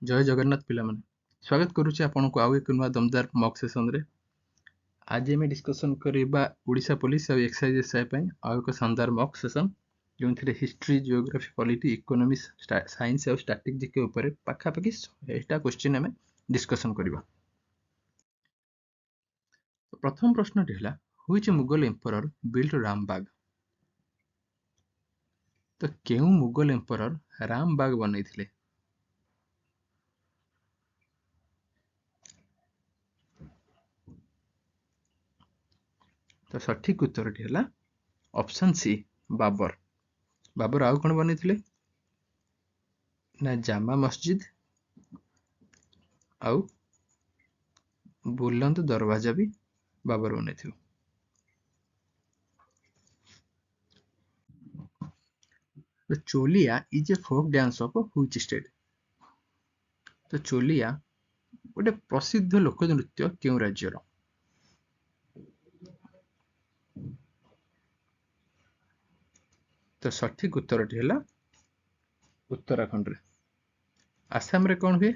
जय जगन्नाथ पिला माने स्वागत करुच्ची आपनको आउ एक नुआ दमदार मॉक सेशन रे। आज आम डिस्कसन करबा ओडिशा पुलिस और एक्साइज एसआई पई आउ एक शानदार मॉक सेशन जो history geography polity economics science और स्टैटिस्टिक्स के ऊपर पाखापाखि 100टा क्वेश्चन आम डिस्कसन करबा। प्रथम प्रश्न है which Mughal emperor built Rambagh. तो केउ मुगल एम्परर रामबाग बनैथिले? तो सठिक उत्तर है ऑप्शन सी बाबर। बाबर आउ कौन बनैथिले ना जामा मस्जिद आउ बुलंद दरवाजा भी Babar बनैथिले। The Cholia is a folk dance of which state? तो चोलिया गोटे प्रसिद्ध लोक नृत्य केउ राज्यर? तो सठिक उत्तर है उत्तराखंड रे। आसाम रे कौन हुए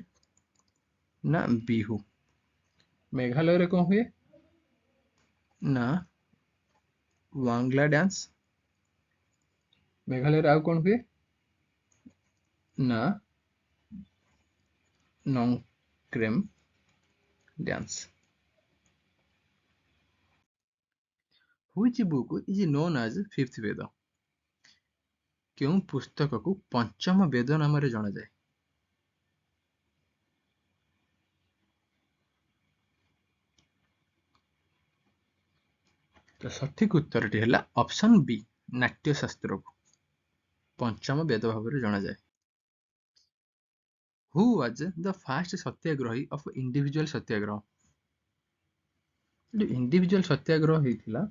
ना बिहू। मेघालय रे कौन हुए ना वांगला डांस। मेघालय रे आउ कौन हुए ना Nongkrem dance. Which book is known as fifth वेद? केउ पुस्तक को पंचम वेद नाम रे जाना जाए? तो सठिक उत्तर है ऑप्शन बी नाट्यशास्त्र को पंचम वेद भाव में जाना जाए। Who was the first Satyagrahi of individual सत्याग्रह? जो इंडिविजुअल सत्याग्रह होइथिला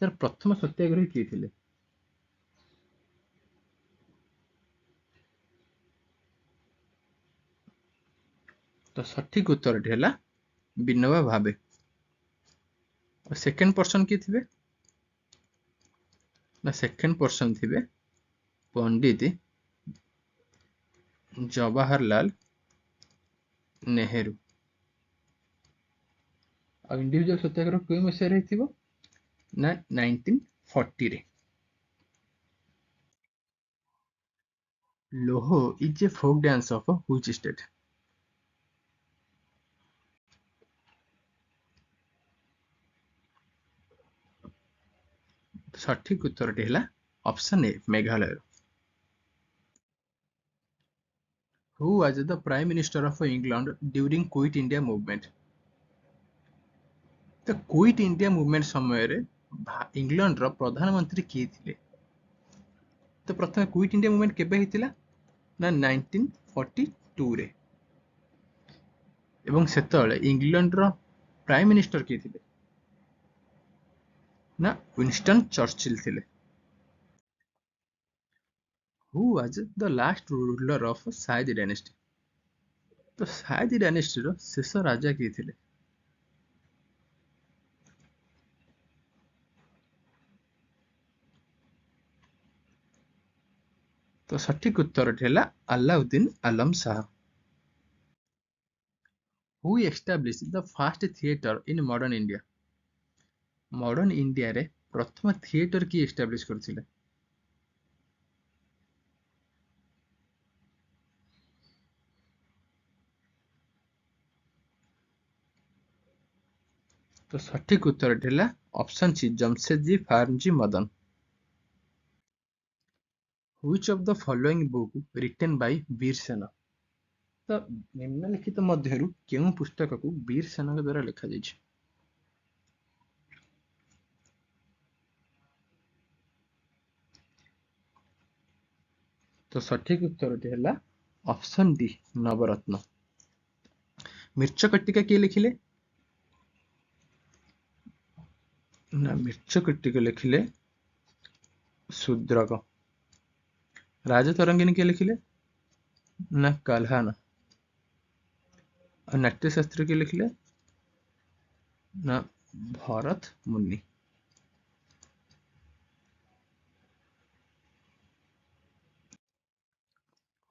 तार प्रथम सत्याग्रही किए थिले? तो सठिक उत्तर है विनोबा भावे। और सेकंड पर्सन किए थिबे ना सेकंड पर्सन थिबे पंडित जवाहरलाल नेहरू। और इंडिविजुअल सत्याग्रह कोई मसीह रे थिबो ना 1940 रे। Loho is a folk dance of which state? सठिक उत्तर है option A Meghalaya. Who was the Prime Minister of England during Quit India movement? तो क्विट इंडिया मूवमेंट समय रे इंग्लैंड रो प्रधानमंत्री किए थिले? तो प्रथम क्विट इंडिया मूवमेंट केबे हितिला ना 1942 रे। एवं सेतले इंग्लैंड रो प्राइम मिनिस्टर किए थिले ना विंस्टन चर्चिल थिले। Who was the last ruler of Sayyid dynasty? तो साइद डायनेस्टी रो शेष राजा किए थिले? तो सठिक उत्तर है Alauddin Alam Shah. Who established the first theatre in modern India? Modern India रे प्रथम थिएटर की एस्टाब्लिश करथिले? तो सठिक उत्तर है option C Jamshedji Framji Madan. Which of the following book written by Veer Sena? तो निम्नलिखित मध्यरु केउ पुस्तक को वीर सेना द्वारा लिखा जाइछि? तो सठिक उत्तर है ऑप्शन डी नवरत्न। मिर्चकट्टिका किए लिखिले ना मिर्चकट्टिका लिखिले शूद्रक। राजतरंगिणी किए लिखिले ना काल्हान। और नाट्यशास्त्र किए लिखिले ना भरत मुनि।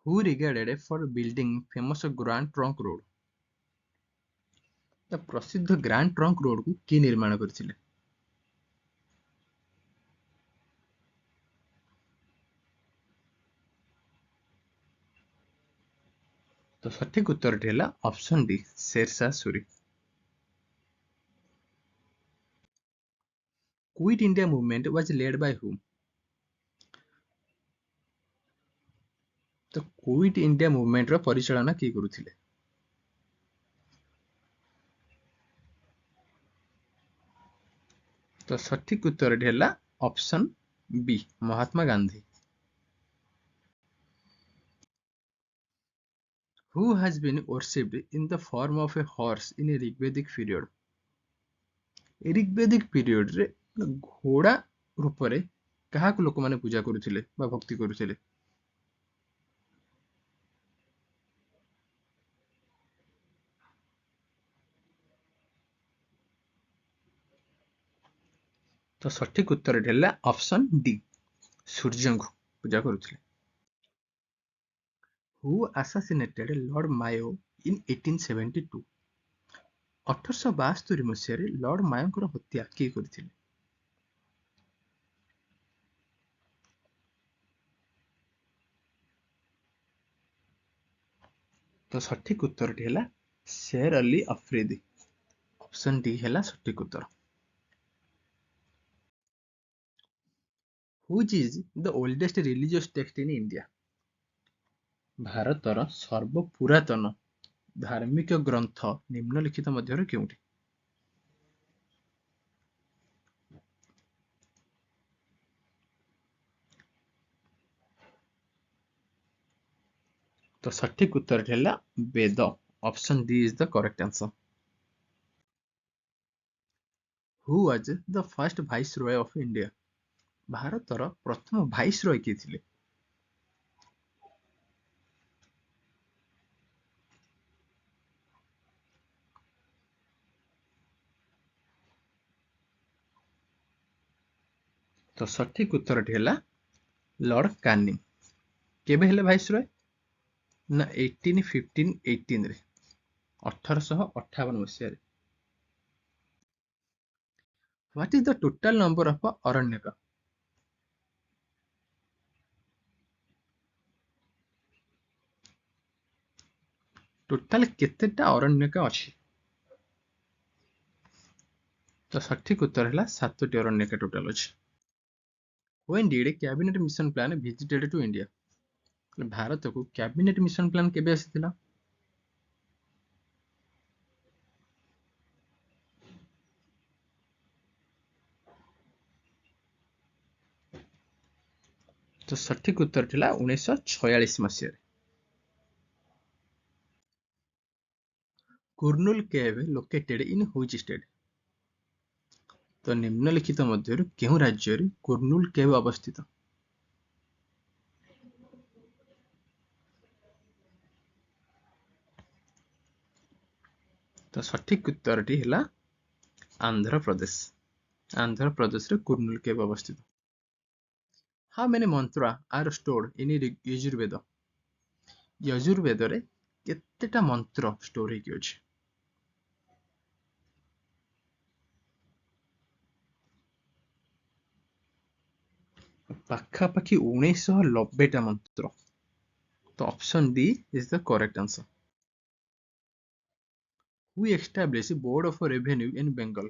Who regarded for building famous Grand Trunk Road? ତ ପ୍ରସିଦ୍ଧ ଗ୍ରାଣ୍ଡ ଟ୍ରଙ୍କ ରୋଡକୁ କିଏ ନିର୍ମାଣ କରିଥିଲେ? ତ ସଠିକ ଉତ୍ତରଟି ହେଲା option D Shershaah Suri. Quit India movement was led by whom? ତ କ୍ୱିଟ୍ ଇଣ୍ଡିଆ ମୁଭମେଣ୍ଟର ପରିଚାଳନା କିଏ କରୁଥିଲେ? ତ ସଠିକ ଉତ୍ତରଟି ହେଲା option B Mahatma Gandhi. Who has been worshipped in the form of a horse in a Rigvedic period? ऋग्वेदिक ପିରିୟଡରେ ଘୋଡ଼ା ରୂପରେ କାହାକୁ ଲୋକମାନେ ପୂଜା କରୁଥିଲେ ବା ଭକ୍ତି କରୁଥିଲେ? ତ ସଠିକ ଉତ୍ତରଟି ହେଲା ଅପସନ ଡି ସୂର୍ଯ୍ୟଙ୍କୁ ପୂଜା କରୁଥିଲେ। Who assassinated Lord Mayo in 1872? 1872 ମସିହାରେ ଲର୍ଡ ମାୟୋଙ୍କର ହତ୍ୟା କିଏ କରିଥିଲେ? ତ ସଠିକ ଉତ୍ତରଟି ହେଲା ଶେର ଅଲି ଅଫ୍ରିଦି। ଅପସନ ଡି ହେଲା ସଠିକ ଉତ୍ତର। Which is the oldest religious text in India? ଭାରତର ସର୍ବପୁରାତନ ଧାର୍ମିକ ଗ୍ରନ୍ଥ ନିମ୍ନଲିଖିତ ମଧ୍ୟରୁ କେଉଁଠି? ତ ସଠିକ ଉତ୍ତରଟି ହେଲା Veda. Option D is the correct answer. Who was the first viceroy of India? ଭାରତର ପ୍ରଥମ ଭାଇସରୟ କିଏ ଥିଲେ? ତ ସଠିକ ଉତ୍ତରଟି ହେଲା ଲର୍ଡ କାନିଂ। କେବେ ହେଲେ ଭାଇସରୟ? ନା 1818 ରେ 1858 ମସିହାରେ। What is the total number of Aranyaka? Total କେତେଟା ଅରଣ୍ୟକ ଅଛି? ତ ସଠିକ ଉତ୍ତର ହେଲା 7ଟି ଅରଣ୍ୟକ ଟୋଟାଲ ଅଛି। When did cabinet mission plan visited to India? ଭାରତକୁ କ୍ୟାବିନେଟ ମିଶନ ପ୍ଲାନ କେବେ ଆସିଥିଲା? ତ ସଠିକ ଉତ୍ତର ଥିଲା 1946 ମସିହାରେ। Kurnool cave located in which state? ତ ନିମ୍ନଲିଖିତ ମଧ୍ୟରୁ କେଉଁ ରାଜ୍ୟରେ କୁର୍ନୁଲ କେଭ୍ ଅବସ୍ଥିତ? ତ ସଠିକ ଉତ୍ତରଟି ହେଲା ଆନ୍ଧ୍ରପ୍ରଦେଶ। ଆନ୍ଧ୍ରପ୍ରଦେଶରେ କୁର୍ନୁଲ କେଭ୍ ଅବସ୍ଥିତ। How many mantra are stored in Yajurveda? ୟଜୁର୍ବେଦରେ କେତେଟା ମନ୍ତ୍ର ଷ୍ଟୋର ହେଇକି ଅଛି? ପାଖାପାଖି 1990ଟା ମନ୍ତ୍ର। ତ option D is the correct answer. Who established board of revenue in Bengal?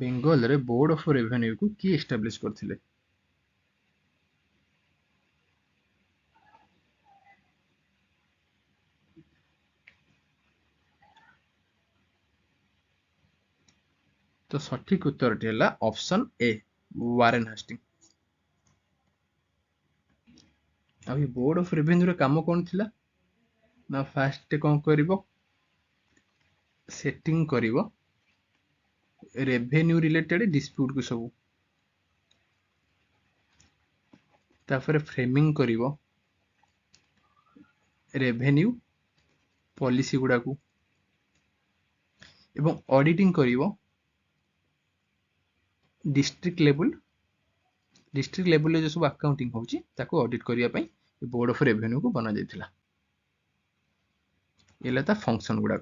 ବେଙ୍ଗଲରେ ବୋର୍ଡ ଅଫ ରେଭିନ୍ୟୁକୁ କିଏ ଏଷ୍ଟାବ୍ଲିଶ କରିଥିଲେ? ତ ସଠିକ ଉତ୍ତରଟି ହେଲା ଅପସନ ଏ ୱାରେନ ହାଷ୍ଟିଂ। ଆଉ ଏ ବୋର୍ଡ ଅଫ ରେଭିନ୍ୟୁର କାମ କଣ ଥିଲା? ନା ଫାଷ୍ଟ କଣ କରିବ? ସେଟିଂ କରିବ ରେଭେନ୍ୟୁ ରିଲେଟେଡ ଡିସ୍ପ୍ୟୁଟ କୁ ସବୁ, ତାପରେ ଫ୍ରେମିଂ କରିବ ରେଭେନ୍ୟୁ ପଲିସି ଗୁଡାକୁ, ଏବଂ ଅଡିଟିଂ କରିବ ଡିଷ୍ଟ୍ରିକ୍ଟ ଲେବୁଲ डिस्ट्रिक्ट लेवल जो सब अकाउंटिंग होची ताको ऑडिट करिया पई बोर्ड ऑफ रेवेन्यू को बना जायतिला। एला ता function गुडा।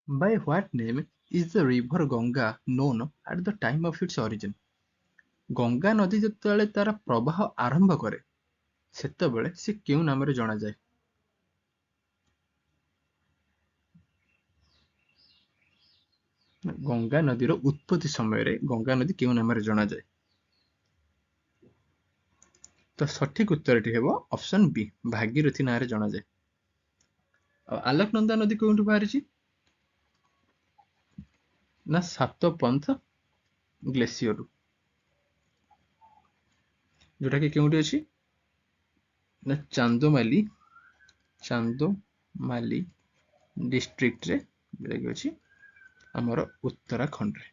By what name is the river Ganga known at the time of its origin? Ganga नदी ଯେତେବେଳେ ତାର ପ୍ରବାହ ଆରମ୍ଭ କରେ ସେତେବେଳେ ସେ କେଉଁ ନାମରେ ଜଣାଯାଏ? ଗଙ୍ଗା ନଦୀର ଉତ୍ପତ୍ତି ସମୟରେ ଗଙ୍ଗା ନଦୀ କେଉଁ ନାମରେ ଜଣାଯାଏ? ତ ସଠିକ ଉତ୍ତରଟି ହେବ ଅପସନ ବି, ଭାଗୀରଥୀ ନାଁରେ ଜଣାଯାଏ। ଆଉ ଆଲୋକନନ୍ଦା ନଦୀ କେଉଁଠୁ ବାହାରିଛି? ନା ସାତପନ୍ଥ ଗ୍ଲେସିୟରରୁ, ଯୋଉଟା କି କେଉଁଠି ଅଛି? ନା ଚାନ୍ଦୋମାଲି ଡିଷ୍ଟ୍ରିକ୍ଟରେ, ଯୋଉଟା କି ଅଛି ଆମର ଉତ୍ତରାଖଣ୍ଡରେ।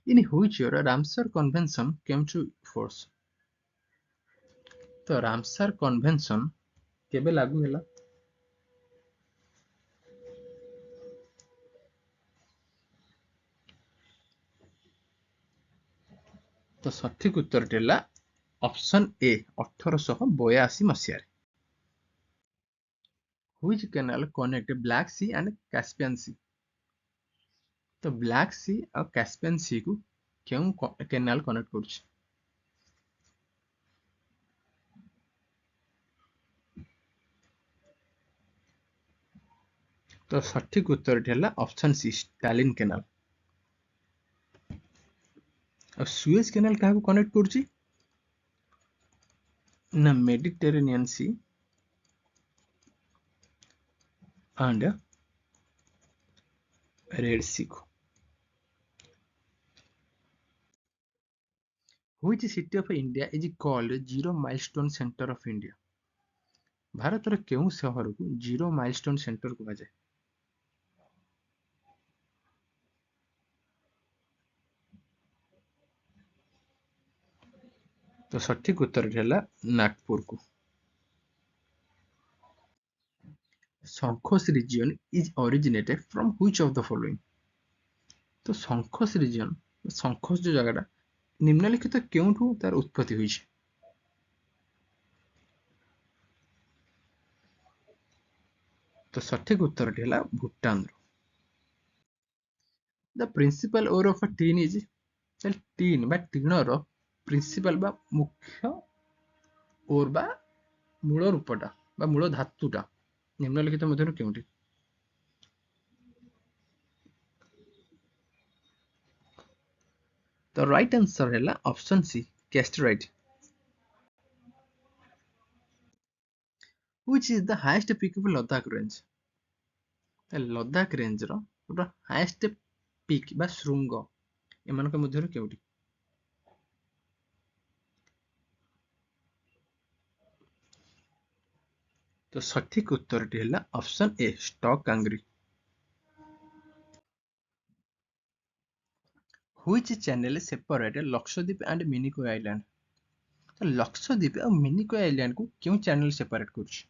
In which year Ramsar Convention came to force? ତ ରାମସାର କନଭେନସନ କେବେ ଲାଗୁ ହେଲା? ତ ସଠିକ ଉତ୍ତରଟି ହେଲା ଅପସନ ଏ, 1882 ମସିହାରେ। Which canal connect Black Sea and Caspian Sea? ତ ବ୍ଲାକ୍ ସି ଆଉ କାସ୍ପିଆନ ସି କୁ କେଉଁ କେନାଲ କନେକ୍ଟ କରୁଛି? ତ ସଠିକ ଉତ୍ତରଟି ହେଲା ଅପସନ ସି, ଷ୍ଟାଲିନ କେନାଲ। ଆଉ ସୁଏଜ କେନାଲ କାହାକୁ କନେକ୍ଟ କରୁଛି? ନା ମେଡିଟେରେନିଆନ ସି and ରେଡ୍ ସି କୁ। Which city of India is called Zero Milestone Center of India? ଭାରତର କେଉଁ ସହରକୁ ଜିରୋ ମାଇଲଷ୍ଟୋନ ସେଣ୍ଟର କୁହାଯାଏ? ତ ସଠିକ ଉତ୍ତରଟି ହେଲା ନାଗପୁରକୁ। Sankhos region is originated from which of the following? ତ ଶଙ୍ଖୋଷ ରିଜିଅନ, ଶଙ୍ଖୋଷ ଯୋଉ ଜାଗାଟା, ନିମ୍ନଲିଖିତ କେଉଁଠୁ ତାର ଉତ୍ପତ୍ତି ହୋଇଛି? ତ ସଠିକ ଉତ୍ତରଟି ହେଲା ଭୁଟାନରୁ। The principal ore of a tin is, tin ବା ଟିଣର ପ୍ରିନ୍ସିପାଲ ବା ମୁଖ୍ୟ ଓର ବା ମୂଳ ରୂପଟା ବା ମୂଳ ଧାତୁଟା ନିମ୍ନଲିଖିତ ମଧ୍ୟରୁ କେଉଁଠି? ତ ରାଇଟ୍ ଆନ୍ସର ହେଲା option C, cassiterite. Which is the highest peak of Ladakh range? Ladakh ରେଞ୍ଜର ହାଏଷ୍ଟ ପିକ୍ ବା ଶୃଙ୍ଗ ଏମାନଙ୍କ ମଧ୍ୟରୁ କେଉଁଠି? ତ ସଠିକ ଉତ୍ତରଟି ହେଲା option A, Stok Kangri. Which channel separate Lakshadweep and Minicoy island? ତ ଲକ୍ଷଦ୍ୱୀପ ଆଉ ମିନିକୟ ଆଇଲାଣ୍ଡକୁ କେଉଁ ଚ୍ୟାନେଲ ସେପାରେଟ କରୁଛି?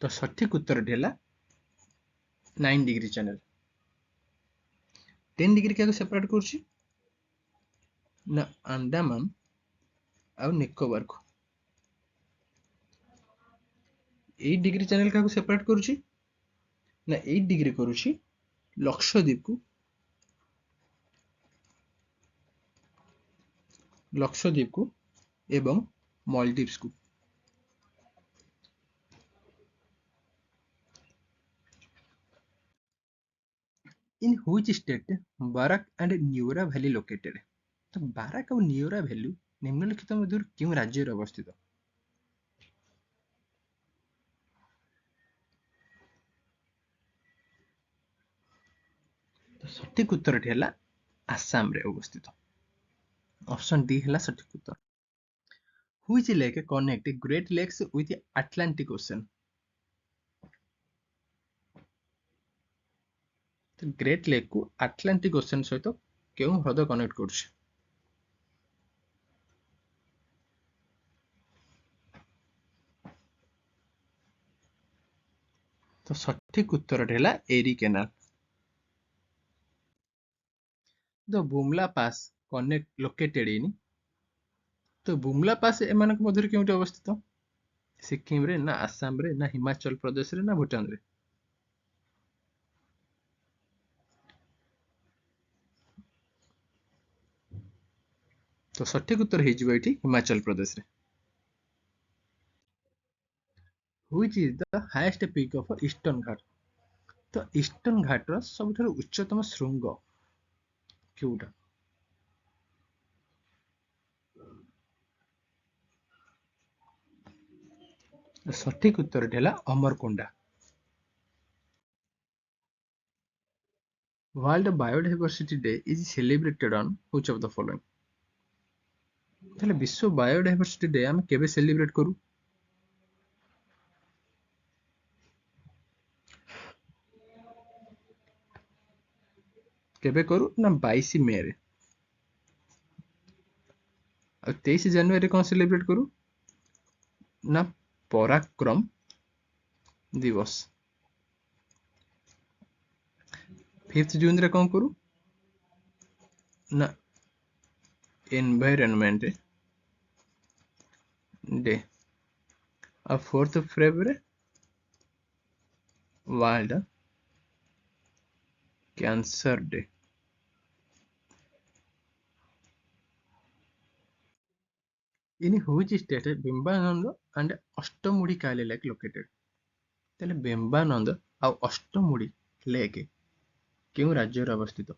ତ ସଠିକ ଉତ୍ତରଟି ହେଲା 9 ଡିଗ୍ରୀ ଚ୍ୟାନେଲ। 10 ଡିଗ୍ରୀ କାହାକୁ ସେପାରେଟ କରୁଛି? ନା ଆଣ୍ଡାମାନ ଆଉ ନିକୋବରକୁ। 8 ଡିଗ୍ରୀ ଚ୍ୟାନେଲ କାହାକୁ ସେପାରେଟ କରୁଛି? ନା 8 ଡିଗ୍ରୀ କରୁଛି ଲକ୍ଷଦ୍ୱୀପକୁ ଏବଂ ମଲଡିଭ୍ସକୁ। In which state Barak and Neora Valley located? ତ ବାରାକ ଆଉ ନିଓରା ଭ୍ୟାଲୁ ନିମ୍ନଲିଖିତ ମଧ୍ୟରୁ କେଉଁ ରାଜ୍ୟରେ ଅବସ୍ଥିତ? ତ ସଠିକ ଉତ୍ତରଟି ହେଲା ଆସାମରେ ଅବସ୍ଥିତ। ଅପସନ ଡି ହେଲା ସଠିକ ଉତ୍ତର। Which lake connect Great Lakes with Atlantic Ocean? Great lake କୁ ଆଟଲାଣ୍ଟିକ ଓସେନ ସହିତ କେଉଁ ହ୍ରଦ କନେକ୍ଟ କରୁଛି? सठिक उत्तर है Erie canal. The Bumla pass connect located in. तो बुमला पास एमानक मध्य केउंटे अवस्थित? सिक्किम रे ना आसाम रे ना हिमाचल प्रदेश रे ना भूटान रे? तो सठिक उत्तर हो हिमाचल प्रदेश रे। Which is the highest peak of eastern Ghat? तो ईस्टर्न घाट रो सबठारु उच्चतम शृंग केउटा? सठिक उत्तर है Amarkonda. World biodiversity day is celebrated on which of the following? ताहले विश्व बायोडायवर्सिटी डे हम केबे सेलिब्रेट करू? केबे करू ना 22 मे रे। और 23 जनवरी कौन सेलिब्रेट करू ना पराक्रम दिवस। 5 जून रे कौन करू ना एनवायरनमेंट डे। और 4 फरवरी world cancer day. In which state Vembanad and Ashtamudi Kali lake located? ताहले बिंबानंद और अष्टमुड़ी लेक क्यों राज्य रे अवस्थित?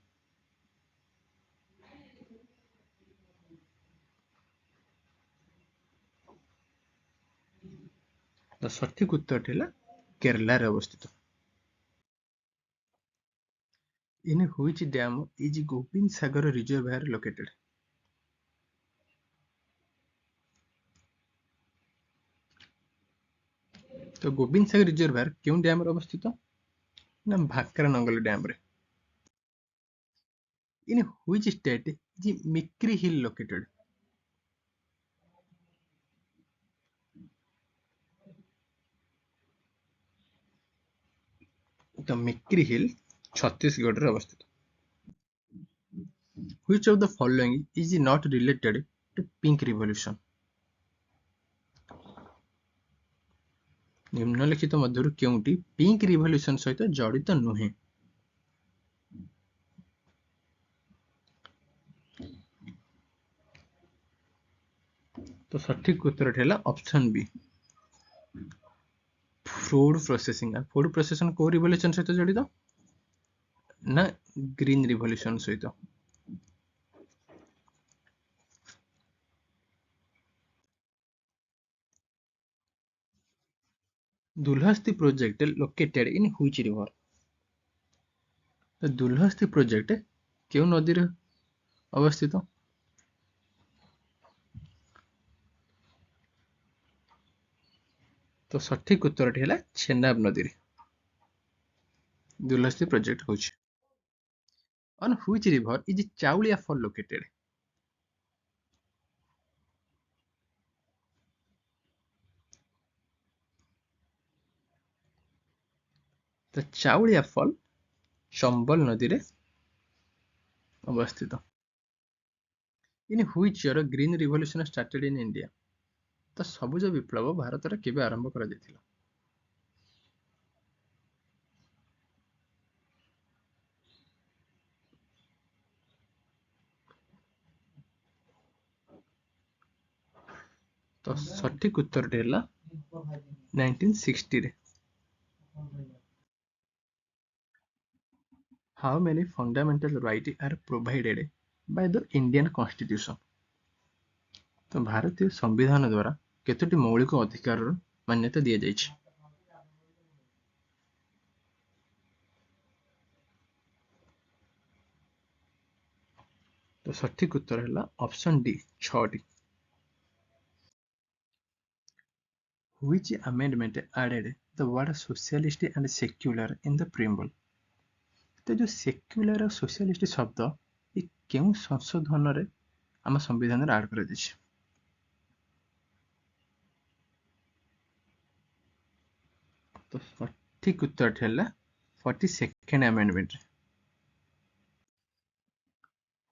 तो सठिक उत्तर है केरला रे अवस्थित। In which dam is Gobind Sagar reservoir located? तो गोविंद सागर रिजर्वायर क्यों डैम रे अवस्थित ना भाकरा नंगल डैम रे? In which state is Mikir hill located? तो मिक्री हिल छत्तीसगढ़ रे अवस्थित। Which of the following is not related to pink revolution? निम्नलिखित मध्यरु केउंटी पिंक रिवोल्यूशन सहित जड़ित नुहे? तो सठिक उत्तर है option B food processing. Food processing को रिवोल्यूशन सहित जड़ित ना ग्रीन रिवोल्यूशन सहित? Dulhasti project located in which river? तो दुल्हस्ती प्रोजेक्ट क्यों नदी रे अवस्थित? तो सठिक उत्तर है चेनाब नदी रे दुल्हस्ती प्रोजेक्ट होछि। On which river is Chulia fall located? तो चाउलिया फॉल चंबल नदी रे अवस्थित। In which year green revolution started in India? तो सबुज विप्लव भारत रे केबे आरंभ करा जायतिला? तो सठिक उत्तर है 1960 रे। How many fundamental rights are provided by the Indian Constitution? तो भारतीय संविधान द्वारा केतोटी मौलिक अधिकार मान्यता दिया जायछि? तो सठिक उत्तर है ऑप्शन डी 6टी। Which amendment added the word socialist and secular in the preamble? तो जो सेक्युलर और सोशलिस्ट शब्द ये केउं संशोधन रे आम संविधान रे ऐड करा जायछि? तो सठिक उत्तर है 42nd amendment.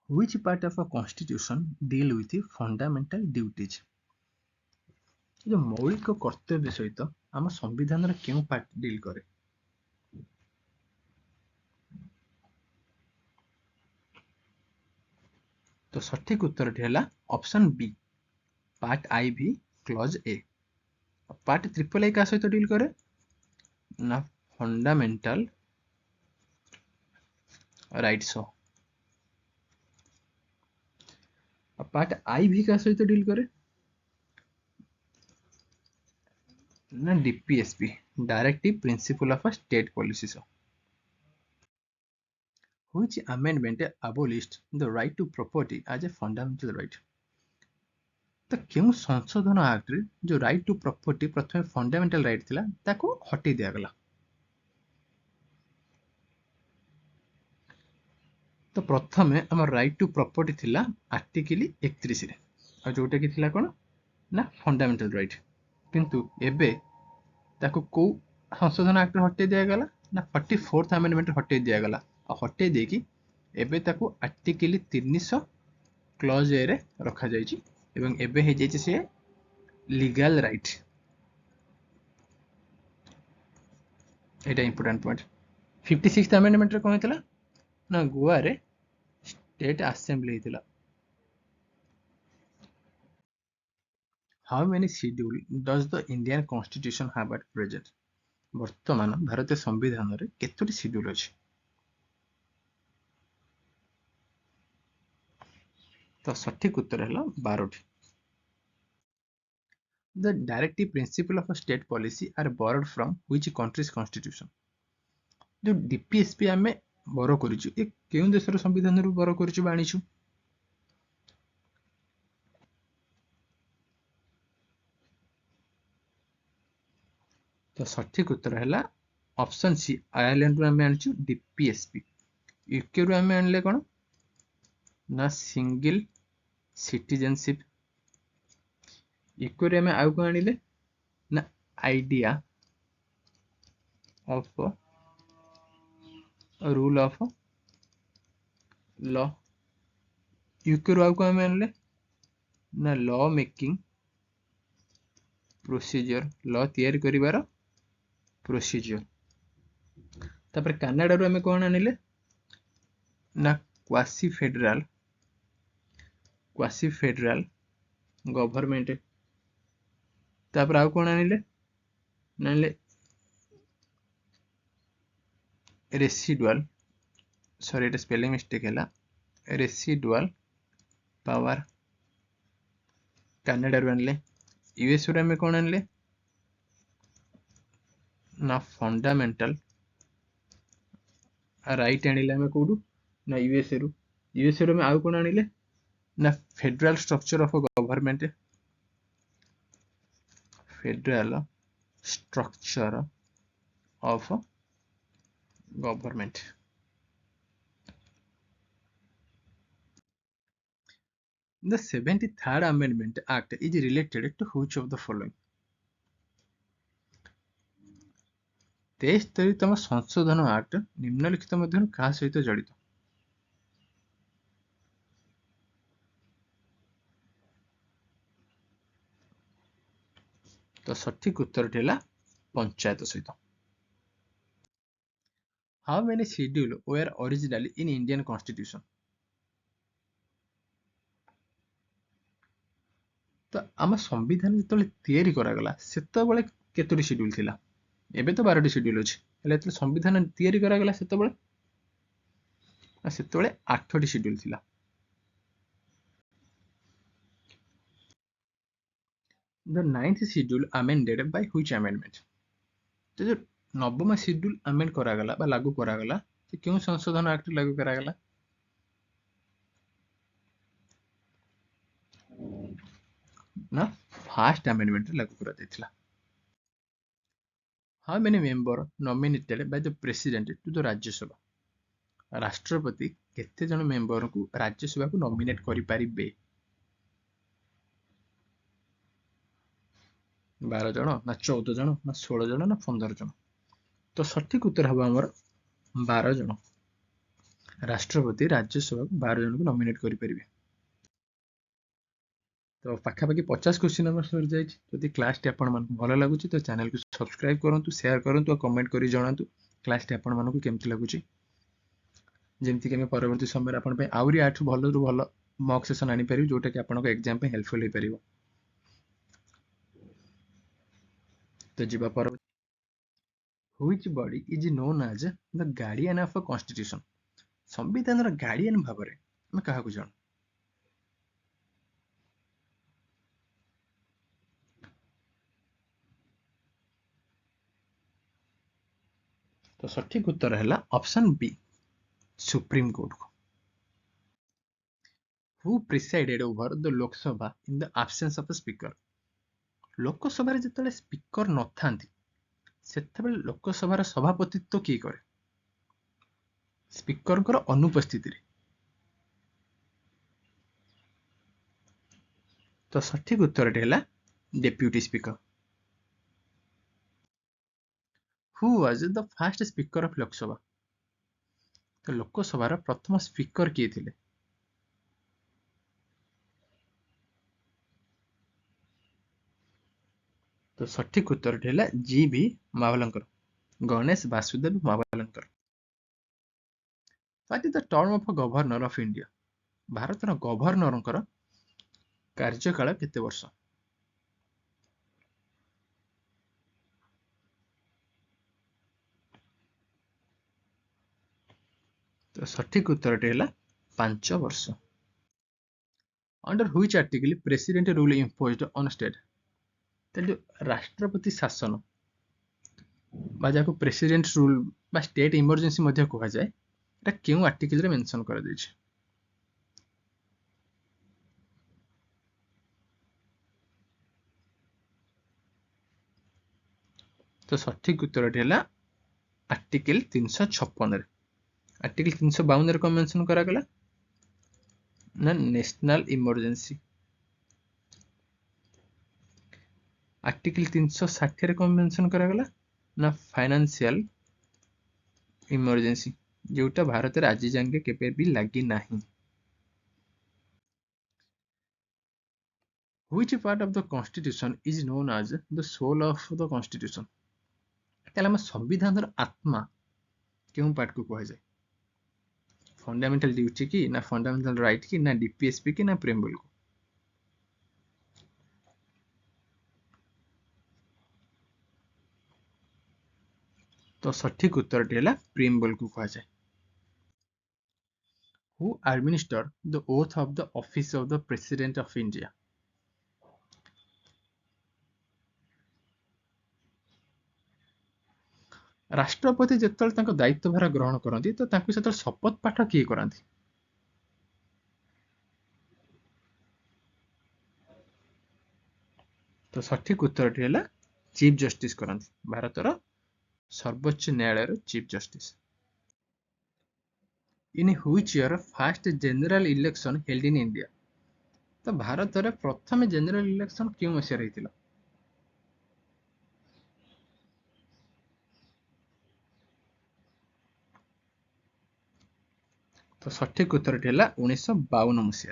Which part of a constitution deal with fundamental duties? जो मौलिक कर्तव्य सहित आम संविधान क्यों पार्ट डील करे? तो सठिक उत्तर है ऑप्शन बी पार्ट आई भी clause A. Part triple A का सहित डील करे ना फंडामेंटल राइट्स. पार्ट आई भी का सहित डील करे ना DPSP directive principle of state policy. Which amendment abolished the right to property as a fundamental right? तो क्यों संशोधन एक्ट रे जो राइट टू प्रॉपर्टी प्रथम फंडामेंटल राइट थिला ताको हटै दिया गला? तो प्रथम हमर राइट टू प्रॉपर्टी थिला आर्टिकल 31 रे आ जोटा कि थिला कोन ना फंडामेंटल राइट, किंतु एबे ताको को संशोधन एक्ट रे हटै दिया गला ना 44th अमेंडमेंट रे हटै दिया गला आ हटै देकी एबे ताको आर्टिकल 300 क्लॉज ए रे रखा जायछि एवं एबे हे जायछि से लीगल राइट. एटा इंपोर्टेंट पॉइंट. 56th अमेंडमेंट रे कोन हेतला ना गोवा रे स्टेट असेंबली हेतला. How many schedule does the Indian constitution have at present? वर्तमान भारतीय संविधान रे केतोटी शेड्यूल अछि? तो सठिक उत्तर है 12टी. The directive principle of a state policy are borrowed from which country's constitution? जो डीपीएसपी आमे बरो करिछु ए केउ देशर संविधान रु बरो करिछु बाणीछु? तो सठिक उत्तर है ऑप्शन सी आयरलैंड रु आमे आनिछु डीपीएसपी. यूके रु आमे आनले कोन ना सिंगल सिटीजनशिप. यूके रे आमे आउ को आनिले ना idea of rule of law. UK रु आउ को आमे आनले ना लॉ मेकिंग प्रोसीजर, लॉ तैयारी करिवार प्रोसीजर. तापर कनाडा रु आमे कोन आनिले ना क्वासी फेडरल गवर्नमेंट. तापर आउ कोन आनिले नाले रेसिडुअल, सॉरी एटा स्पेलिंग मिस्टेक हैला, रेसिडुअल पावर. कनाडा रु आनिले. यूएस रु आमे कोन आनिले ना फंडामेंटल राइट आनिले आमे कोडू ना यूएस रु आमे आउ कोन आनिले ना federal structure of government. Federal structure of government. The 73rd Amendment Act is related to which of the following? 73तम संशोधन एक्ट निम्नलिखित मध्यरु का सहित जड़ित? तो सठिक उत्तर है पंचायत सहित. How many schedule were originally in Indian Constitution? तो आम संविधान जो तैयारी करागला सेतबेले केतोटी शेड्यूल थिला? एबे तो 12टी शेड्यूल अछि. हेले एतले संविधान तैयारी करागला सेतबेले 8टी शेड्यूल थिला. The 9th schedule amended by which amendment? तो जो 9वां शेड्यूल अमेंड करागला बा लागू करागला से क्यों संशोधन एक्ट लागू करागला? ना फर्स्ट अमेंडमेंट लागू करा दैथिला. How many member nominated by the president to the राज्य सभा? राष्ट्रपति केते जन मेंबर को राज्य सभा को नॉमिनेट करि परिबे? 12 जन ना 14 जन ना 16 जन ना 15 जन? तो सठिक उत्तर हम आमर 12 जन। राष्ट्रपति राज्यसभा 12 जन को नॉमिनेट करें। तो पाखापाखि 50 क्वेश्चन आम सरी जाए। जदि क्लास टी आपण भल लगुच तो चैनल को सब्सक्राइब करूँ, शेयर करूँ और कमेंट कर जनातु क्लास टी आपण मानक केमती लगुच, जमीक आम परवर्त समय आपंप आहरी आठू भल भल मॉक सेशन आनीपर जोटा कि आपको एग्जाम हेल्पफुल हो पार। तो जी पर which body is known as the guardian of a constitution. संविधान गार्डियन भाव में आम क्या जान। तो सठिक उत्तर है ऑप्शन बी, सुप्रीम कोर्ट को। Who presided over the Lok Sabha in the absence of the speaker. Lok Sabha जिते स्पीकर न था से लोकसभार सभापतित्व किए करे, स्पीकर अनुपस्थित। तो सठिक उत्तर है deputy speaker. Who was the fast speaker of Lok Sabha. तो लोकसभार प्रथम स्पीकर किए थे। तो सठिक उत्तर है जी भी Mavalankar, Ganesh Vasudev Mavalankar. What is the term of governor of India. Bharat governor कार्यकाल केते वर्ष। तो सठिक उत्तर है 5 वर्ष। Under which article president rule imposed on state. जो राष्ट्रपति शासन प्रेसिडेंट रूल स्टेट इमरजेंसी कह जाए क्यों आर्टिकल मेंशन कर दी। तो सठिक उत्तर है आर्टिकल 356। आर्टिकल 352 कौन मेंशन करागला ना नेशनल इमरजेंसी। आर्टिकल 360 कौन मेंशन करागला ना फाइनेंशियल इमरजेंसी, जोटा भारत में आज जांगे केबे भी लगी नहीं। Which part of the constitution is known as the soul of the constitution। ताले हम संविधान आत्मा क्यों पार्ट को कह जाए। फंडामेंटल ड्यूटी की ना फंडामेंटल राइट की ना डीपीएसपी की ना प्रेम्बल को। तो सठिक उत्तर है प्रेम्बल को कह जाए। Who administered the oath of the office of the president of India। राष्ट्रपति जिते दायित्वभार ग्रहण करती तो शपथ पाठ किए कराती। तो सठिक उत्तर है चीफ जस्टिस कराती, भारतर सर्वोच्च न्यायालय chief justice. In which year first general election held in India. तो भारत में प्रथम जनरल इलेक्शन क्यों मसीह रही। तो सठिक उत्तर है 1952 मसीह।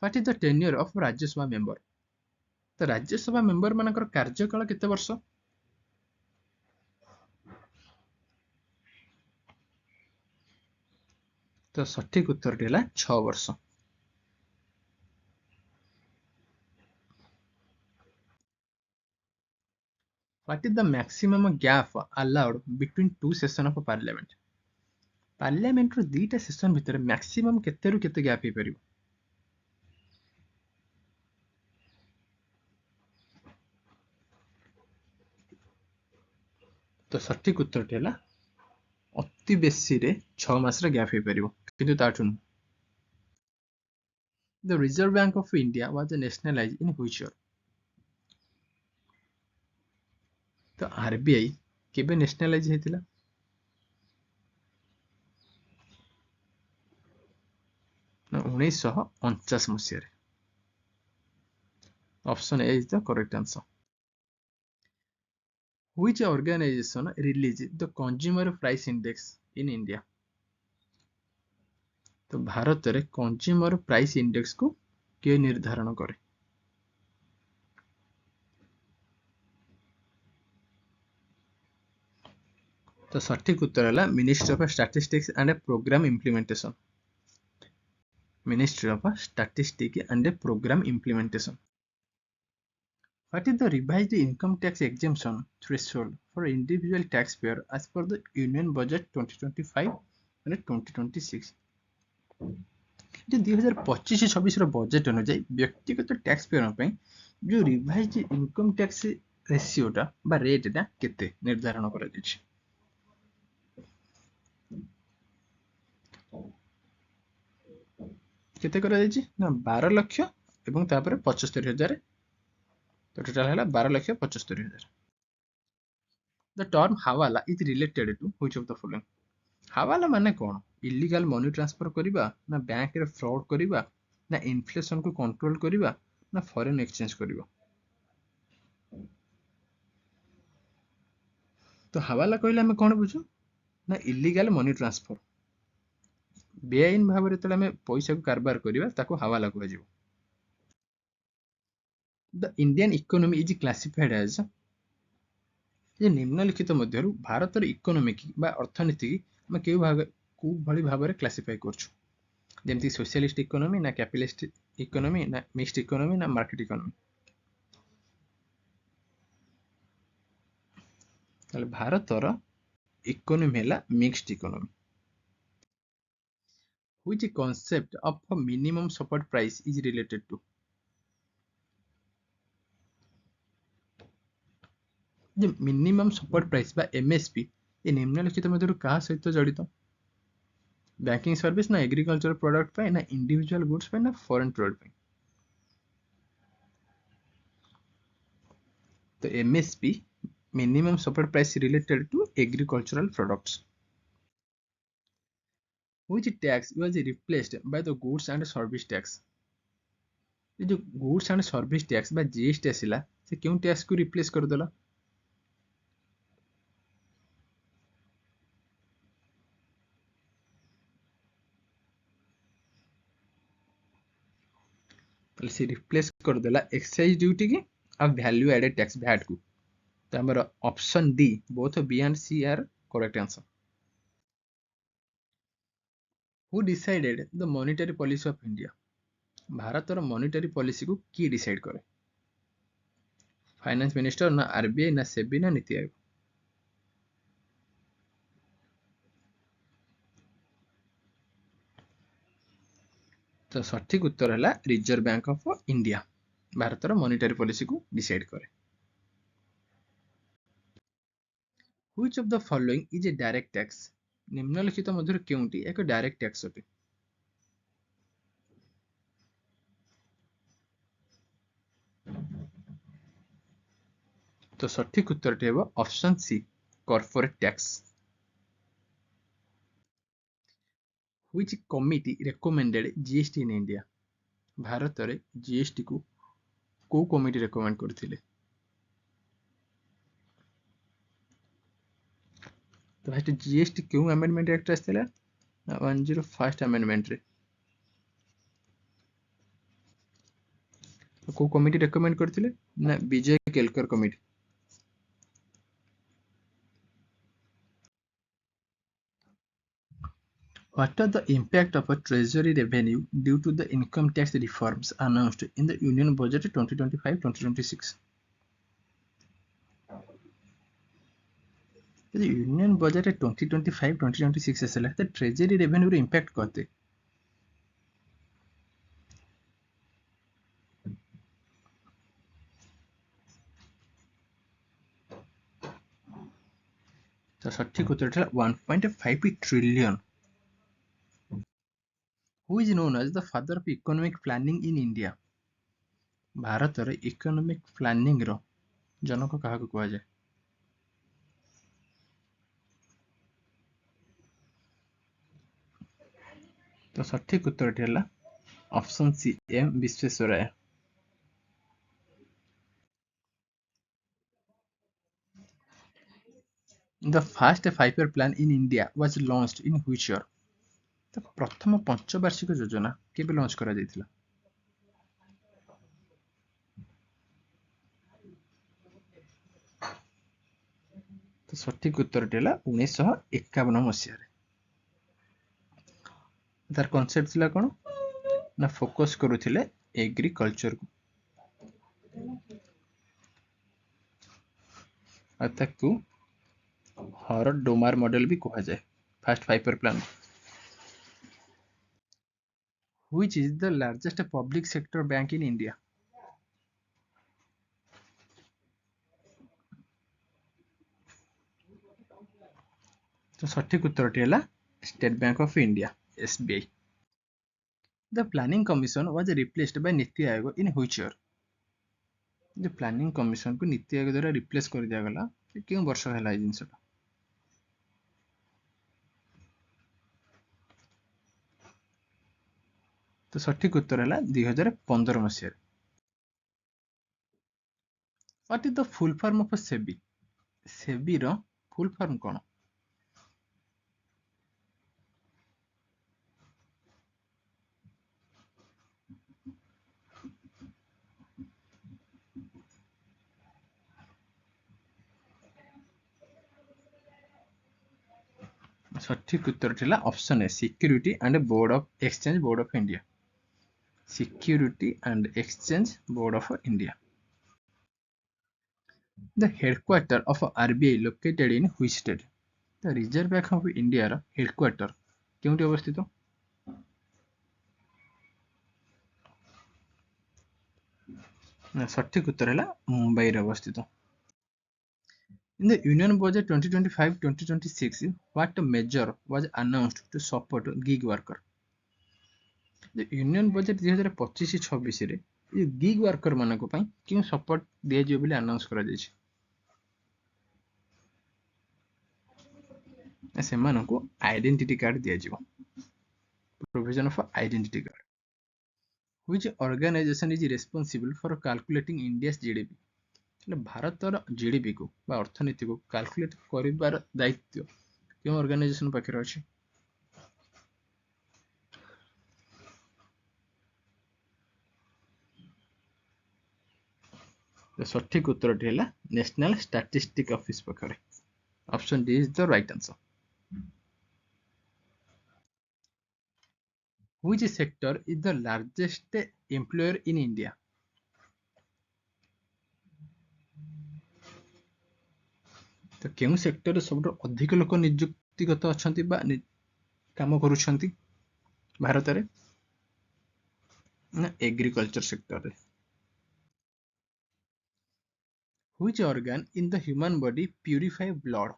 What is the tenure of Rajya Sabha member. तो राज्यसभा मेंबर मानकर कार्यकाल केते वर्ष। तो सठिक उत्तर है 6 वर्ष। What is the maximum gap allowed between two session of parliament. Parliament रो दीटा सेशन भितर मैक्सिमम केते रु केते गैप हो परिबो। तो सठिक उत्तर है अति बेसी रे 6 मास रे गैप हो परिबो, किंतु ताठु नु। The reserve bank of India was nationalize in which year. तो आरबीआई केबे नेशनलाइज हेतिला। ना 1949 मसीह। Option A is the correct answer. Which organization released the consumer price index in India? तो भारत रे कंज्यूमर प्राइस इंडेक्स को किए निर्धारण करे? तो सठिक उत्तर है ministry of statistics and programme implementation. Ministry of statistics and programme implementation. What is the revised income tax exemption threshold for individual taxpayer as per the Union Budget 2025 and 2026? जो 2025-26 budget अनुଯାୟୀ व्यक्तिगत टैक्स पेयर ପାଇଁ जो revise income tax रेशियोटा बा रेटटा केते निर्धारण କରାଯାଇଛି? केते କରାଯାଇଛି ना 12 ଲକ୍ଷ ଏବଂ ତାପରେ 75,000. तो टोटल है 12,75,000. The term hawala is related to which of the following? हावाला माने कौन? इलीगल मनी ट्रांसफर करिबा ना बैंक रे फ्रॉड करिबा ना इन्फ्लेशन को कंट्रोल करिबा ना फॉरेन एक्सचेंज करिबा. तो हावाला कहले हमें कौन बुझू ना इलीगल मनी ट्रांसफर. बेआईन भाव रे तले हमें पैसा को कारबार करिबा ताको हावाला कहै जिवो. The Indian economy is classified as जे निम्नलिखित मध्यरु भारतर इकोनॉमी की बा अर्थनीति की हम केउ भाग को भली भाव रे क्लासिफाई करछु? जेमती सोशलिस्ट इकोनॉमी ना कैपिटलिस्ट इकोनॉमी ना मिक्स्ड इकोनॉमी ना मार्केट इकोनॉमी. ताले भारतर इकोनॉमी हैला mixed economy. Which concept of a minimum support price is related to? J minimum support price बा एमएसपी ये निम्नलिखित मध्यरु कहा सहित जड़ित? बैंकिंग सर्विस ना एग्रीकल्चर प्रोडक्ट पे ना इंडिविजुअल गुड्स पे ना फॉरेन ट्रेड पे. तो MSP minimum support price related to agricultural products. Which tax was replaced by the goods and service tax? ये जो गुड्स एंड सर्विस टैक्स बा GST आसिला से क्यों टैक्स को रिप्लेस कर देला? ताले से रिप्लेस कर देला एक्साइज ड्यूटी की और वैल्यू एडेड टैक्स वैट को. तो हमारा option D both B and C are correct answer. Who decided the monetary policy of India? भारतर मॉनेटरी पॉलिसी को किए डिसाइड करे? फाइनेंस मिनिस्टर ना आरबीआई ना सेबी ना नीति आयोग. तो सठिक उत्तर है रिजर्व बैंक ऑफ इंडिया भारतर मॉनेटरी पॉलिसी को डिसाइड करे. Which of the following is a direct tax? निम्नलिखित मध्यरु केउंटी एक डायरेक्ट टैक्स अटे? तो सठिक उत्तर हेबो option C corporate tax. Which committee recommended GST in India? भारत रे जीएसटी को कमिटी रेकमेंड करथिले? तो फास्ट जीएसटी क्यों अमेंडमेंट एक्ट आसथिला ना 101st अमेंडमेंट रे. को कमिटी रेकमेंड करथिले ना Vijay Kelkar committee. What are the impact of a treasury revenue due to the income tax reforms announced in the Union Budget 2025-2026? Union budget 2025-2026 आसला तो ट्रेजरी रेवेन्यू रे इंपैक्ट करते? तो सठिक उत्तर था 1.5 trillion. Who is known as the father of economic planning in India? भारत रे economic planning रो जनक कहा को कहा जाए? तो सठिक उत्तर है option C M Visvesvaraya. The first 5-year plan in India was launched in which year? ତ ପ୍ରଥମ ପଞ୍ଚବାର୍ଷିକ ଯୋଜନା କେବେ ଲଞ୍ଚ କରାଯାଇଥିଲା? ତ ସଠିକ ଉତ୍ତରଟି ହେଲା 1951 ମସିହାରେ। ତାର କନସେପ୍ଟ ଥିଲା କଣ ନା ଫୋକସ କରୁଥିଲେ ଏଗ୍ରିକଲଚରକୁ, ଆଉ ତାକୁ ହର ଡୋମାର ମଡେଲ ବି କୁହାଯାଏ first 5-year plan. Which is the largest public sector bank in India? ତ ସଠିକ ଉତ୍ତରଟି ହେଲା state bank of India SBI। The planning commission was replaced by NITI Aayog in which year? जो ପ୍ଲାନିଂ କମିଶନକୁ ନୀତି ଆୟୋଗ ଦ୍ୱାରା ରିପ୍ଲେସ କରିଦିଆଗଲା କେଉଁ ବର୍ଷ ହେଲା ଏଇ ଜିନିଷଟା? ତ ସଠିକ ଉତ୍ତର ହେଲା 2015 ମସିହାରେ। What is the full form of SEBI? ସେବିର ଫୁଲ ଫର୍ମ କଣ? ସଠିକ ଉତ୍ତରଟି ହେଲା option A security and board of exchange board of India. Security and exchange board of India. The headquarter of RBI located in which state? The Reserve Bank of India ର headquarter କେଉଁଠି ଅବସ୍ଥିତ? ନା ସଠିକ ଉତ୍ତର ହେଲା ମୁମ୍ବାଇରେ ଅବସ୍ଥିତ। In the Union Budget 2025-2026, what measure was announced to support gig worker? Union budget 2025-26ରେ ଏ ଗିଗ୍ ୱାର୍କର ମାନଙ୍କ ପାଇଁ କେଉଁ ସପୋର୍ଟ ଦିଆଯିବ ବୋଲି ଆନାଉନ୍ସ କରାଯାଇଛି? ସେମାନଙ୍କୁ ଆଇଡେଣ୍ଟିଟି କାର୍ଡ ଦିଆଯିବ। Provision for identity card. Which organization is responsible for calculating India's GDP? ହେଲେ ଭାରତର GDP କୁ ବା ଅର୍ଥନୀତିକୁ କାଲକୁଲେଟ କରିବାର ଦାୟିତ୍ୱ କେଉଁ ଅର୍ଗାନାଇଜେସନ ପାଖରେ ଅଛି? ସଠିକ ଉତ୍ତରଟି ହେଲା ନ୍ୟାସନାଲ ଷ୍ଟାଟିଷ୍ଟିକ୍ସ ଅଫିସ ପାଖରେ। Option D is the right answer. Which sector is the largest employer in India? ତ କେଉଁ ସେକ୍ଟରରେ ସବୁଠୁ ଅଧିକ ଲୋକ ନିଯୁକ୍ତିଗତ ଅଛନ୍ତି ବା କାମ କରୁଛନ୍ତି ଭାରତରେ? ନା ଏଗ୍ରିକଲଚର ସେକ୍ଟରରେ। Which organ in the human body purify blood?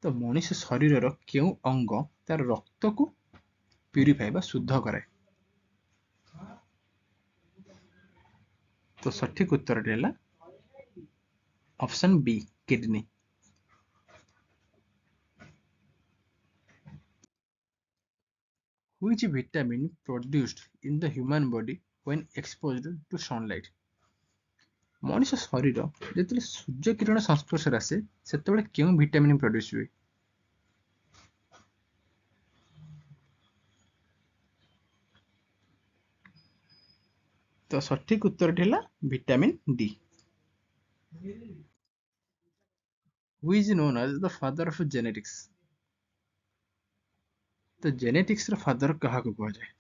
ତ ମଣିଷ ଶରୀରର କେଉଁ ଅଙ୍ଗ ତାର ରକ୍ତକୁ ପ୍ୟୁରିଫାଇ ବା ଶୁଦ୍ଧ କରାଏ? ତ ସଠିକ ଉତ୍ତରଟି ହେଲା option B kidney. Which vitamin produced in the human body when exposed to sunlight? ମଣିଷ ଶରୀର ଯେତେବେଳେ ସୂର୍ଯ୍ୟ କିରଣ ସଂସ୍ପର୍ଶରେ ଆସେ ସେତେବେଳେ କେଉଁ ଭିଟାମିନ୍ ପ୍ରଡ୍ୟୁସ ହୁଏ? ତ ସଠିକ ଉତ୍ତରଟି ହେଲା vitamin D. Who is known as the father of genetics? ତ ଜେନେଟିକ୍ସ ର ଫାଦର କାହାକୁ କୁହାଯାଏ?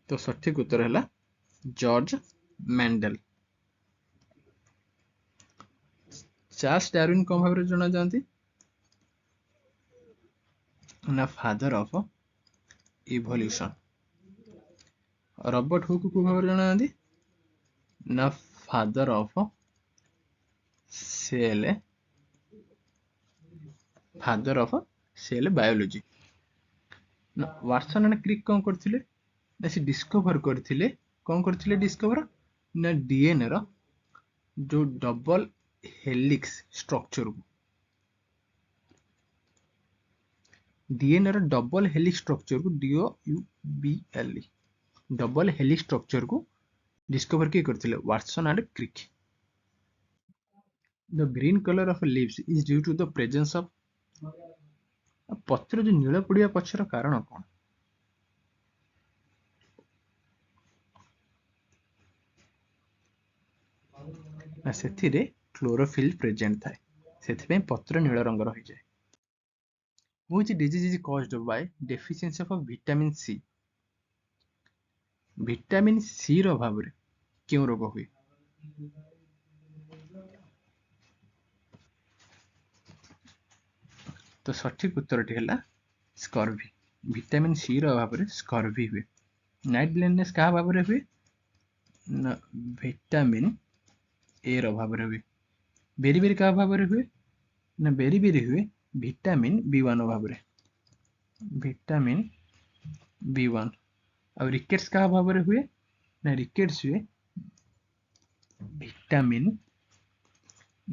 ତ ସଠିକ ଉତ୍ତର ହେଲା ଜର୍ଜ ମେଣ୍ଡେଲ। ଚାର୍ଲସ ଡାରୱିନ କଣ ଭାବରେ ଜଣାଯାଆନ୍ତି? ନା father of evolution. Robert Hooke କୋଉ ଭାବରେ ଜଣାଯାଆନ୍ତି? ନା father of cell biology. Watson and Crick କଣ କରିଥିଲେ? ନା ସେ ଡିସ୍କଭର କରିଥିଲେ, କଣ କରିଥିଲେ ଡିସ୍କଭର? ନା DNA ର ଯୋଉ ଡବଲ ହେଲିକ୍ସ ଷ୍ଟ୍ରକ୍ଚରକୁ डीएनए ର ଡବଲ ହେଲିକ୍ସ ଷ୍ଟ୍ରକ୍ଚରକୁ DOUBLE ଡବଲ ହେଲିକ୍ସ ଷ୍ଟ୍ରକ୍ଚରକୁ ଡିସ୍କଭର କିଏ କରିଥିଲେ? Watson and Crick. The green colour of leaves is due to the presence of ପତ୍ର ଯୋଉ ନୀଳ ପଡ଼ିବା ପଛର କାରଣ କଣ? ନା ସେଥିରେ କ୍ଲୋରୋଫିଲ୍ ପ୍ରେଜେଣ୍ଟ ଥାଏ, ସେଥିପାଇଁ ପତ୍ର ନୀଳ ରଙ୍ଗର ହୋଇଯାଏ। Which disease is caused by deficiency of vitamin C? Vitamin C ର ଅଭାବରେ କେଉଁ ରୋଗ ହୁଏ? ତ ସଠିକ ଉତ୍ତରଟି ହେଲା ସ୍କର୍ଭି। ଭିଟାମିନ୍ ସି ର ଅଭାବରେ ସ୍କର୍ଭି ହୁଏ। ନାଇଟ୍ ବ୍ଲାଇଣ୍ଡନେସ୍ କାହା ଅଭାବରେ ହୁଏ? ନା ଭିଟାମିନ୍ ଏ ର ଅଭାବରେ ହୁଏ। ବେରିବେରି କାହା ଅଭାବରେ ହୁଏ? ନା ବେରିବେରି ହୁଏ ଭିଟାମିନ୍ B1 ଅଭାବରେ। Vitamin B1। ଆଉ ରିକେଟ୍ସ କାହା ଅଭାବରେ ହୁଏ? ନା ରିକେଟ୍ସ ହୁଏ ଭିଟାମିନ୍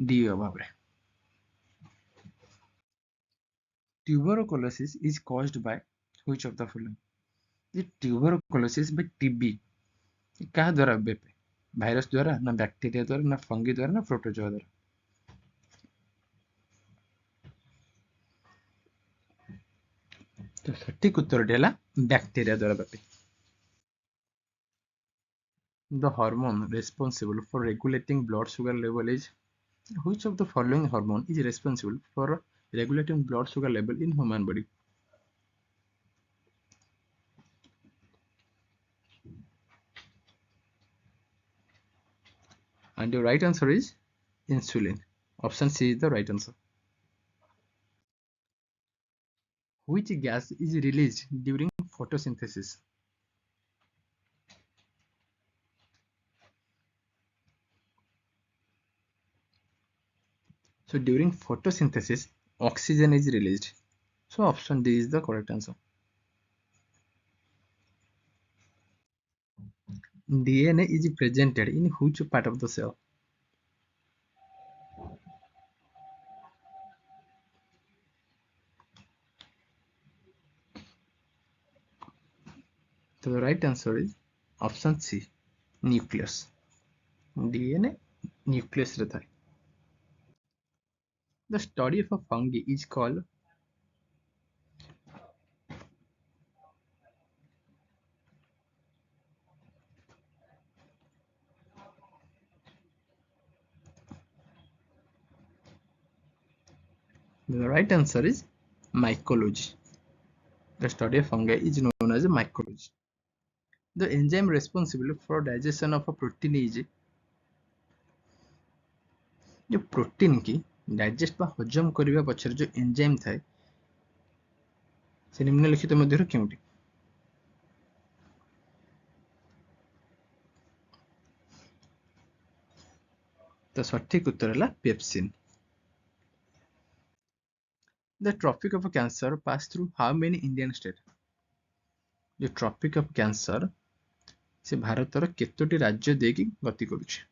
ଡି ଅଭାବରେ। Tuberculosis is caused by which of the following? tuberculosis by TB କାହା ଦ୍ୱାରା ବ୍ୟାପେ? ଭାଇରସ ଦ୍ୱାରା, ନା ବ୍ୟାକ୍ଟେରିଆ ଦ୍ୱାରା, ନା ଫଙ୍ଗି ଦ୍ୱାରା, ନା ପ୍ରୋଟୋଜୋଆ ଦ୍ୱାରା? ତ ସଠିକ ଉତ୍ତରଟି ହେଲା ବ୍ୟାକ୍ଟେରିଆ ଦ୍ୱାରା ବ୍ୟାପେ। The hormone responsible for regulating blood sugar level is which of the following hormone is responsible for regulating blood sugar level in human body? And your right answer is insulin. Option C is the right answer. Which gas is released during photosynthesis? So during photosynthesis, oxygen is released. So option D is the correct answer. DNA is presented in which part of the cell? So the right answer is option C, nucleus. DNA nucleus रे थाए. The study of a fungi is called the right answer is mycology. The study of fungi is known as mycology. The enzyme responsible for digestion of a protein is जो protein की digest बा हजम करने पछरे जो enzyme थाए से निम्नलिखित मध्यरु केउटी? तो सठिक उत्तर है pepsin. The Tropic of Cancer pass through how many Indian states? जो Tropic of Cancer से भारतर केतोटी राज्य देकी गति करुछि?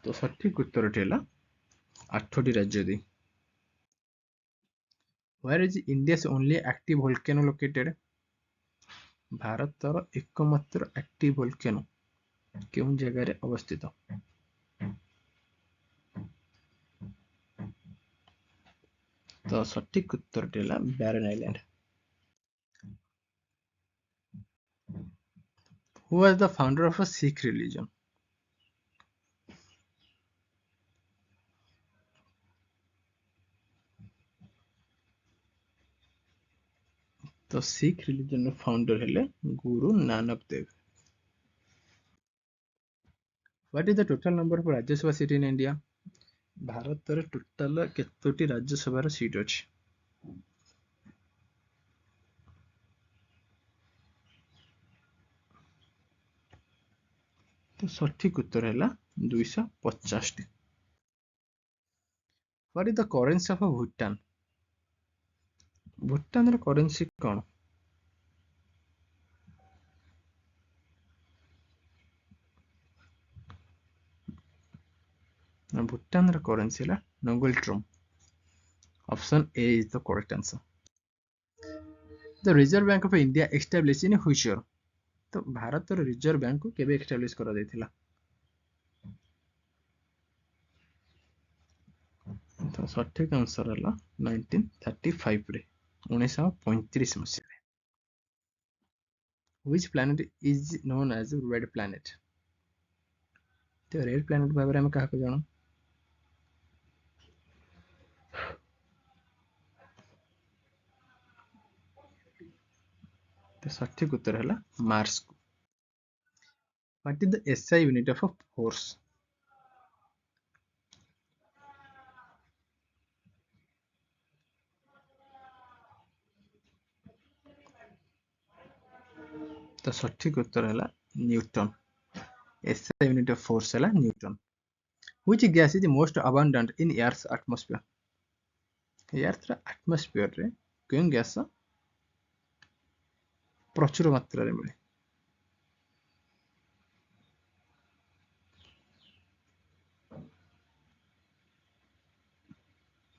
तो सठिक उत्तरटी है 8टी राज्य दे. Where is India's only active volcano located? भारतर एकमात्र एक्टिव वोल्केनो केउं जगह रे अवस्थित? तो सठिक उत्तरटी है बैरन island. Who was the founder of a Sikh religion? तो सिख रिलीजन फाउंडर हेले Guru Nanak Dev. What is the total number of Rajya Sabha seat in India? Bharat रे टोटल केतोटी राज्यसभा रो सीट अछि? तो सठिक उत्तर है 250 टी. What is the currency of Bhutan? Bhutan रो करेंसी कोन? भूटान रा करेंसी है Ngultrum. Option A is the correct answer. The reserve bank of India establish in which year? तो भारत रिजर्व बैंक को केबे एस्टैब्लिश करा दैथिला? तो सठिक आंसर है 1935 रे 1935 मसीह रे। Which planet is known as red planet? तो रेड प्लैनेट भाबरे हम काहा को जानो? तो सठिक उत्तर है मार्स को। What is the SI unit of force? तो सठिक उत्तर है newton. SI unit of force है newton. Which gas is most abundant in earth atmosphere? Earth atmosphere रे क्यों गैस प्रचुर मात्रा रे मिले?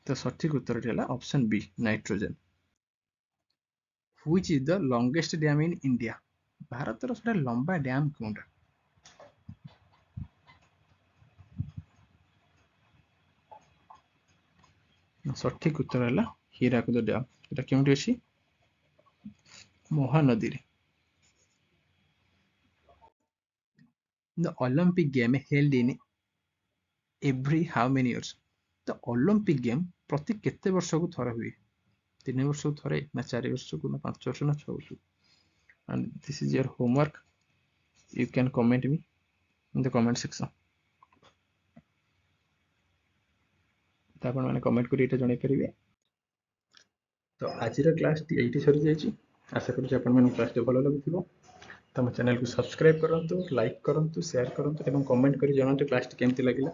तो सठिक उत्तर है option B nitrogen. Which is the longest dam in India? Bharat रो सबटा लंबा डैम कोनटा? सठिक उत्तर है हीराकुद डैम। एटा केउंटी अछि? महानदी रे। The Olympic game held in every how many years? तो ओलंपिक गेम प्रति केते वर्ष को थरा हुए? 3 वर्ष को थरे ना 4 वर्ष को ना 5 वर्ष ना 6 वर्ष? And this is your homework, you can comment me in the comment section. तो आपण माने कमेंट करी एटा जणाई परिबे। तो आज क्लास टी एठी सरी जायछि। आशा करूछि आपण माने क्लास टी भलो लागुथिबो। तो चैनल को सब्सक्राइब करंतु, लाइक करंतु, शेयर करंतु एवं कमेंट करी जणांतु क्लास टी केमति लागिला।